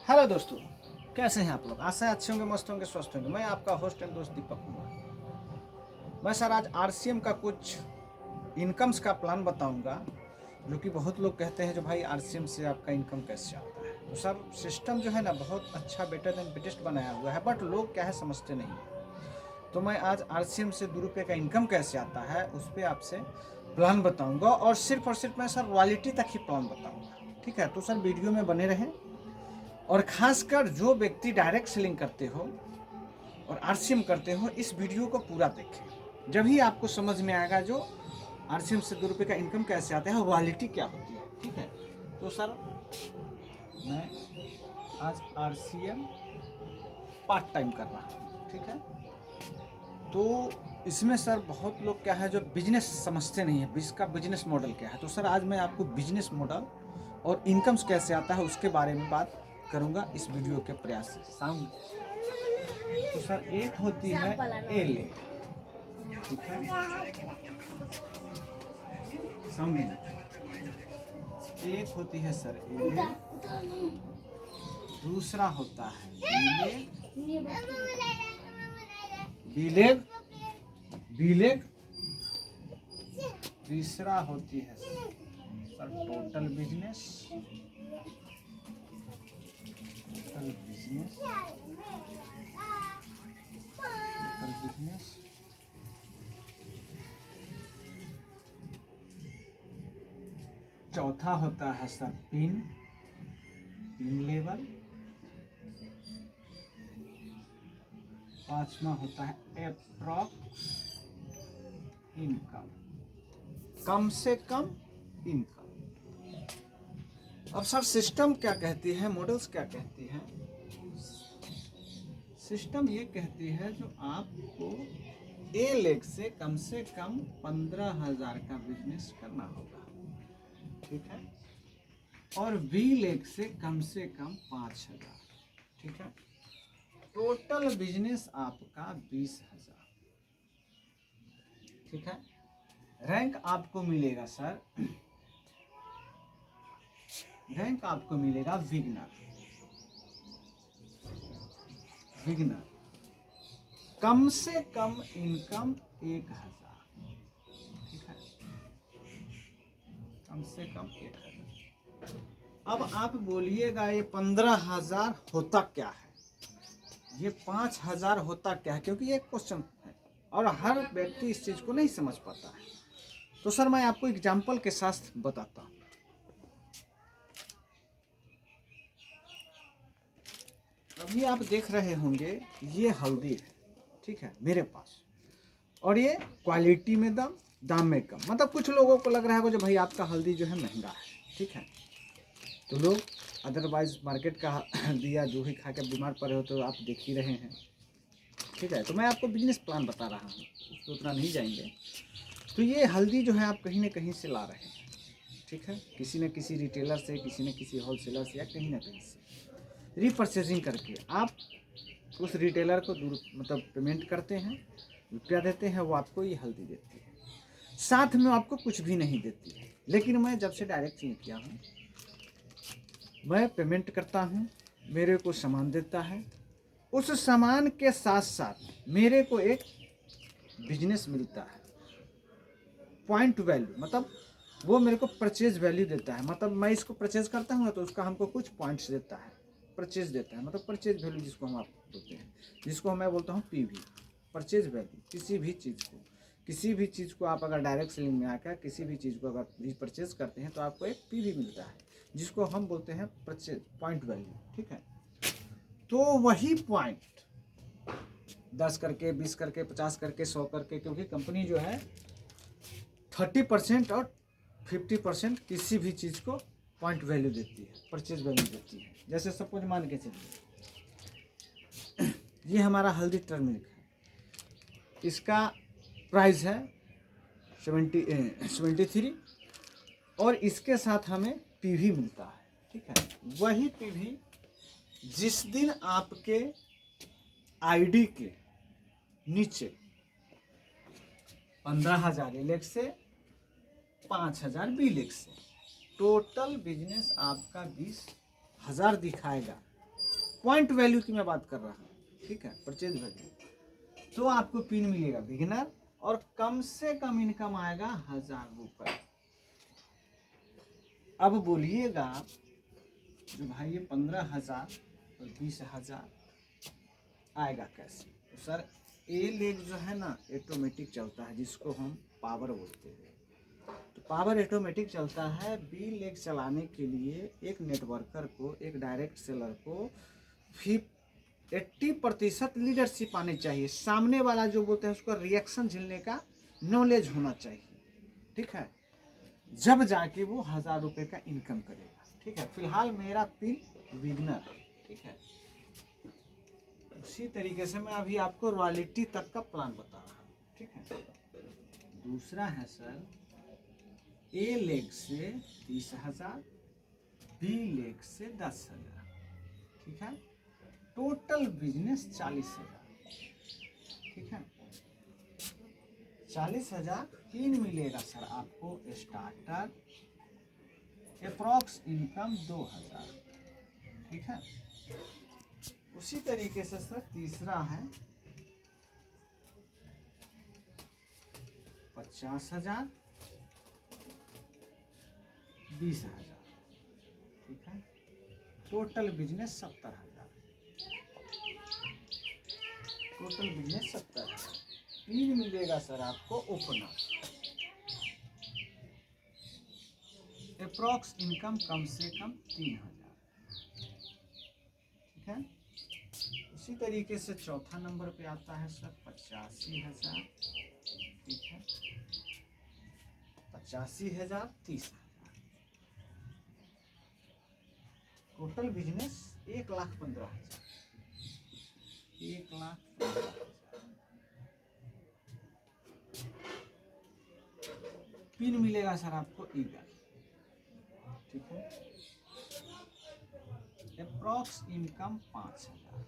Hello दोस्तों, कैसे हैं आप लोग? आशा है अच्छे होंगे, मस्त होंगे, स्वस्थ होंगे। मैं आपका होस्ट एंड दोस्त दीपक कुमार। मैं सर आज आरसीएम का कुछ इनकम्स का प्लान बताऊंगा, जो कि बहुत लोग कहते हैं जो भाई आरसीएम से आपका इनकम कैसे आता है। तो सर सिस्टम जो है ना बहुत अच्छा, बेटर देन बेटेस्ट बनाया हुआ है, बट लोग क्या है समझते नहीं है। तो मैं आज आरसीएम से ₹2 का इनकम कैसे आता है उस पर आपसे प्लान बताऊँगा, और सिर्फ मैं सर रॉयल्टी तक ही प्लान बताऊँगा। ठीक है, तो सर वीडियो में बने रहें। और खासकर जो व्यक्ति डायरेक्ट सेलिंग करते हो और आरसीएम करते हो, इस वीडियो को पूरा देखें, जब ही आपको समझ में आएगा जो आरसीएम से ₹2 का इनकम कैसे आता है और क्वालिटी क्या होती है। ठीक है, तो सर मैं आज आरसीएम पार्ट टाइम कर रहा हूँ। ठीक है, तो इसमें सर बहुत लोग क्या है जो बिजनेस समझते नहीं है, इसका बिजनेस मॉडल क्या है। तो सर आज मैं आपको बिजनेस मॉडल और इनकम्स कैसे आता है उसके बारे में बात करूंगा इस वीडियो के प्रयास से। साउंड तो सर एक होती है ए ले, ठीक है, साउंड एक होती है सर ए ले, दूसरा होता है बीलेग, बीलेग, तीसरा होती है sir total business, total business, total business, चौथा होता है सर पिन, पिन लेवल, पांचवा होता है एप्रॉक्स इनकम, कम से कम इनकम। अब सर सिस्टम क्या कहती है, मॉडल्स क्या कहती है? सिस्टम ये कहती है जो आपको ए लेग से कम 15,000 का बिजनेस करना होगा, ठीक है, और बी लेग से कम 5,000, ठीक है। टोटल बिजनेस आपका 20,000, ठीक है। रैंक आपको मिलेगा सर, रैंक आपको मिलेगा बिगनर, बिगनर, कम से कम इनकम 1,000, ठीक है, कम से कम 1,000। अब आप बोलिएगा ये 15,000 होता क्या है, ये 5,000 होता क्या है, क्योंकि ये क्वेश्चन है और हर व्यक्ति इस चीज को नहीं समझ पाता है। तो सर मैं आपको एग्जाम्पल के साथ बताता हूँ। अभी आप देख रहे होंगे ये हल्दी है, ठीक है, मेरे पास, और ये क्वालिटी में दाम, दाम में कम। मतलब कुछ लोगों को लग रहा है जो भाई आपका हल्दी जो है महंगा है, ठीक है, तो लोग अदरवाइज मार्केट का हल्दिया जो भी खा के बीमार पड़े हो तो आप देख ही रहे हैं, ठीक है। तो मैं आपको बिजनेस प्लान बता रहा हूँ, उस पर उतना नहीं जाएंगे। तो ये हल्दी जो है आप कहीं ना कहीं से ला रहे हैं, ठीक है, किसी न किसी रिटेलर से, किसी न किसी होलसेलर से, या कहीं ना कहीं से रीपरचेजिंग करके आप उस रिटेलर को दूर मतलब पेमेंट करते हैं, रुपया देते हैं, वो आपको ये हल्दी देती है, साथ में आपको कुछ भी नहीं देती है। लेकिन मैं जब से डायरेक्ट सेल किया हूँ, मैं पेमेंट करता हूँ, मेरे को सामान देता है, उस सामान के साथ साथ मेरे को एक बिजनेस मिलता है, पॉइंट वैल्यू, मतलब वो मेरे को परचेज वैल्यू देता है। मतलब मैं इसको परचेज करता हूँ तो उसका हमको कुछ पॉइंट्स देता है, परचेज देता है, मतलब परचेज वैल्यू जिसको हम आप बोलते हैं, जिसको मैं बोलता हूँ पीवी, परचेज वैल्यू। किसी भी चीज़ को आप अगर डायरेक्ट सेलिंग में आकर किसी भी चीज़ को अगर परचेज करते हैं तो आपको एक पीवी मिलता है, जिसको हम बोलते हैं परचेज पॉइंट वैल्यू, ठीक है। तो वही पॉइंट 10 करके, 20 करके, 50 करके, 100 करके, क्योंकि कंपनी जो है 30% और 50% किसी भी चीज़ को पॉइंट वैल्यू देती है, परचेज वैल्यू देती है। जैसे सपोज मान के चलिए ये हमारा हल्दी टर्मरिक है, इसका प्राइस है 73, और इसके साथ हमें पीवी मिलता है, ठीक है। वही पीवी जिस दिन आपके आईडी के नीचे 15,000 एलेक्स से 5,000 बीलेक्स से, टोटल बिजनेस आपका 20,000 दिखाएगा, पॉइंट वैल्यू की मैं बात कर रहा हूँ, ठीक है, परचेज वैल्यू, तो आपको पिन मिलेगा बिगिनर और कम से कम इनकम आएगा 1000 रुपये। अब बोलिएगा जो भाई ये 15,000 और 20,000 आएगा कैसे? तो सर ए लेग जो है ना ऑटोमेटिक चलता है, जिसको हम पावर बोलते हैं। तो पावर ऑटोमेटिक चलता है। बी लेग चलाने के लिए एक नेटवर्कर को, एक डायरेक्ट सेलर को 80% लीडरशिप आनी चाहिए। सामने वाला जो बोलते हैं उसका रिएक्शन झेलने का नॉलेज होना चाहिए, ठीक है, जब जाके वो 1000 रुपये का इनकम करेगा, ठीक है। फिलहाल मेरा पिन बिगनर है, ठीक है। उसी तरीके से मैं अभी आपको रॉयल्टी तक का प्लान बता रहा हूँ, ठीक है। दूसरा है सर ए लेग से 30,000, बी लेग से 10,000, ठीक है। टोटल बिजनेस 40,000, ठीक है। 40,000 पिन मिलेगा सर आपको स्टार्टर, अप्रॉक्स इनकम 2,000, ठीक है। उसी तरीके से सर तीसरा है 50,000, 20,000, ठीक है। Total business 70,000, total business 70,000। Pin मिलेगा सर आपको ओपनर, अप्रॉक्स इनकम कम से कम 3,000, ठीक है। उसी तरीके से चौथा नंबर पे आता है सर 85,000, ठीक है। 85,000, 30,000, टोटल बिजनेस 1,15,000, 1,15,000। पिन मिलेगा सर आपको ईगल, ठीक है। अप्रॉक्स इनकम 5,000,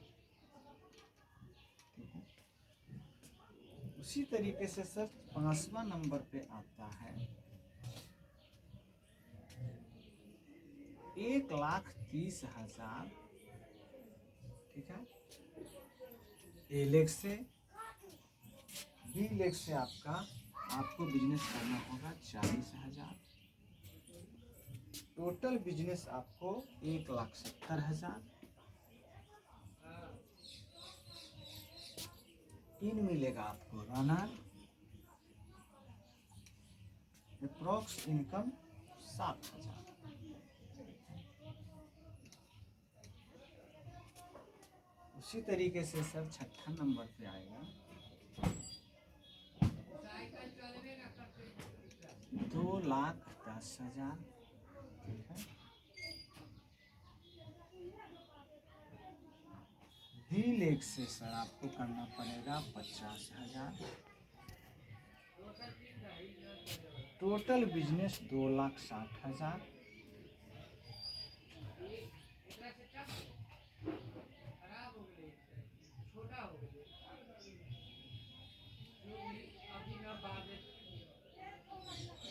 ठीक है। उसी तरीके से सर 5वां नंबर पे आता है 1,30,000, ठीक है। ए लेग से, बी लेग से आपको बिजनेस करना होगा 40,000, टोटल बिजनेस आपको 1,70,000। पिन मिलेगा आपको रनर, अप्रॉक्स इनकम 7,000। उसी तरीके से सर 6ठा नंबर पे आएगा 2,10,000, ठीक है। बी लेग से सर आपको करना पड़ेगा 50,000, टोटल बिजनेस 2,60,000।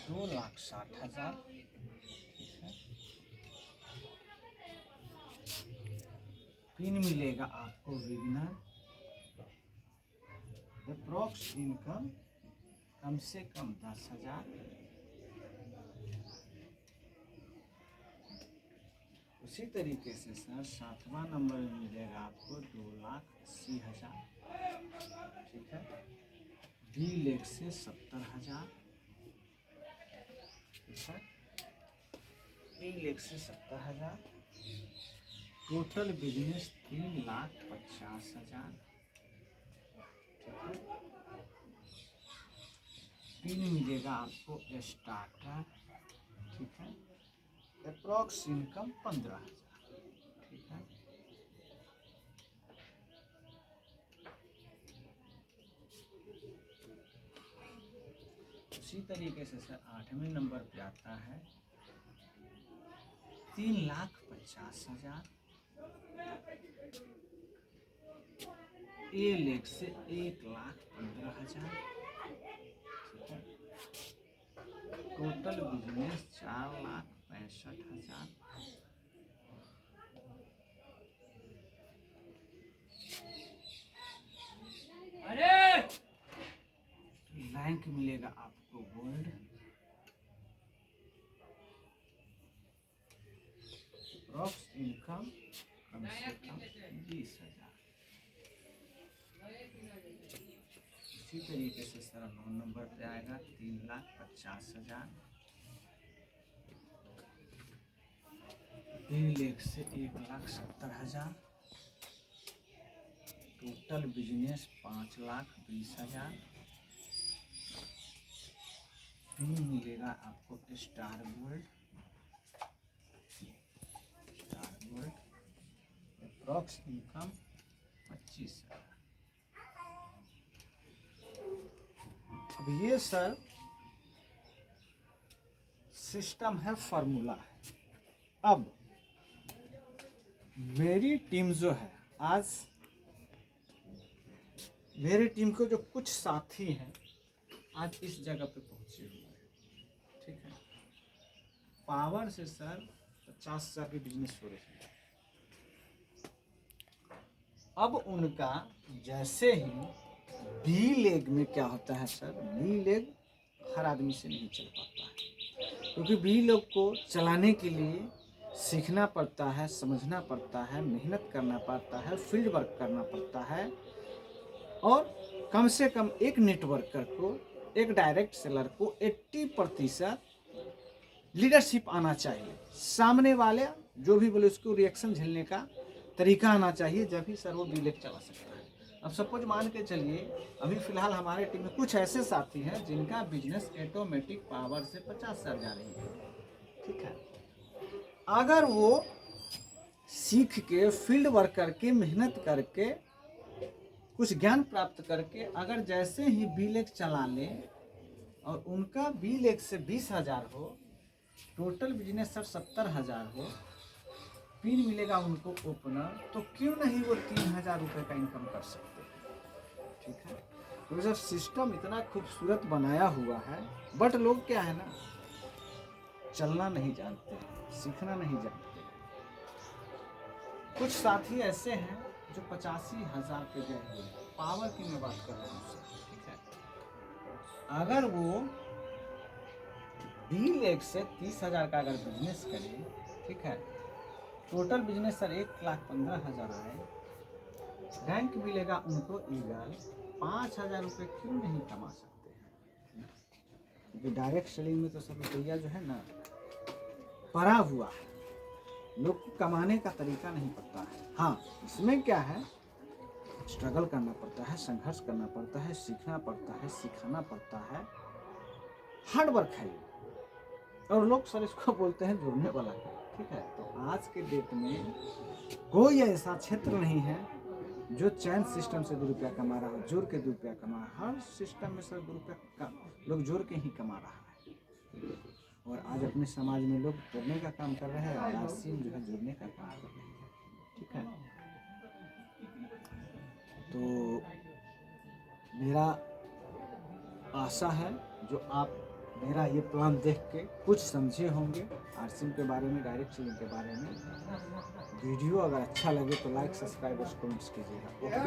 दो लाख 60,000, ठीक है। पिन मिलेगा आपको विग्नर, अप्रॉक्स इनकम कम से कम 10,000। उसी तरीके से सर 7वां नंबर में मिलेगा आपको 2,80,000, ठीक है। बी लेग से 70,000, ठीक है। बी लेग से 70,000, टोटल बिजनेस 3,50,000, ठीक है। पिन मिलेगा आपको स्टार्टर, ठीक है। अप्रॉक्स इनकम 15,000, ठीक है। उसी तरीके से सर 8वें नंबर पे आता है 3,50,000, ए लेग से 1,15,000, ठीक है। Total business 4,65,000। मिलेगा आपको गोल्ड अप्रॉक्स इनकम कम से कम 20,000। इसी तरीके से सर 9 नंबर पे आएगा 3,50,000। लेख से 1,70,000। Total business 5,20,000। फिर मिलेगा आपको स्टार गोल्ड अप्रॉक्स इनकम 25,000। अब ये सर सिस्टम है, फॉर्मूला है। अब मेरी टीम जो है, आज मेरी टीम को जो कुछ साथी हैं आज इस जगह पे पहुंचे हुए हैं, ठीक है। पावर से सर 50,000 की बिजनेस हो रही है। अब उनका जैसे ही बी लेग में क्या होता है सर, बी लेग हर आदमी से नहीं चल पाता है, क्योंकि बी लेग को चलाने के लिए सीखना पड़ता है, समझना पड़ता है, मेहनत करना पड़ता है, फील्ड वर्क करना पड़ता है, और कम से कम एक नेटवर्कर को, एक डायरेक्ट सेलर को 80% लीडरशिप आना चाहिए। सामने वाले जो भी बोले उसको रिएक्शन झेलने का तरीका आना चाहिए, जब भी सर वो बी लेग चला सकता है। अब सपोज मान के चलिए, अभी फिलहाल हमारे टीम में कुछ ऐसे साथी हैं जिनका बिजनेस ऑटोमेटिक पावर से 50,000 जा रही है, ठीक है। अगर वो सीख के, फील्ड वर्क करके, मेहनत करके, कुछ ज्ञान प्राप्त करके अगर जैसे ही बी लेग चला लें और उनका बी लेग से 20,000 हो, टोटल बिजनेस सर 70,000 हो, पिन मिलेगा उनको ओपनर, तो क्यों नहीं वो 3,000 रुपये का इनकम कर सकते हैं, ठीक है। तो जब सिस्टम इतना खूबसूरत बनाया हुआ है, बट लोग क्या है ना, चलना नहीं जानते, सीखना नहीं जानते। कुछ साथी ऐसे हैं जो 85,000 पे गए हुए, पावर की मैं बात कर रहा हूँ सर, ठीक है। अगर वो बी लेग से 30,000 का अगर बिजनेस करे, ठीक है, टोटल बिजनेस सर 1,15,000 आए, रैंक मिलेगा उनको ईगल, 5,000 रुपये क्यों नहीं कमा सकते हैं, क्योंकि डायरेक्ट सेलिंग में तो सब रुपया जो है ना पड़ा हुआ है, लोग को कमाने का तरीका नहीं पता है। हाँ, इसमें क्या है, स्ट्रगल करना पड़ता है, संघर्ष करना पड़ता है, सीखना पड़ता है, सिखाना पड़ता है, हार्ड वर्क है ये, और लोग सर इसको बोलते हैं जुड़ने वाला, ठीक है। तो आज के डेट में कोई ऐसा क्षेत्र नहीं है जो चैन सिस्टम से 2 रुपया कमा रहा हो, जोड़ के 2 रुपया कमा रहा है। हर सिस्टम में सर 2 रुपया का लोग जोड़ के ही कमा रहा है, और आज अपने समाज में लोग तोड़ने का काम कर रहे हैं और आरसीएम जो है जोड़ने का काम कर रहे हैं, ठीक है। तो मेरा आशा है जो आप मेरा ये प्लान देख के कुछ समझे होंगे आरसीएम के बारे में, डायरेक्ट सेलिंग के बारे में। वीडियो अगर अच्छा लगे तो लाइक, सब्सक्राइब और कमेंट्स कीजिएगा। ओके।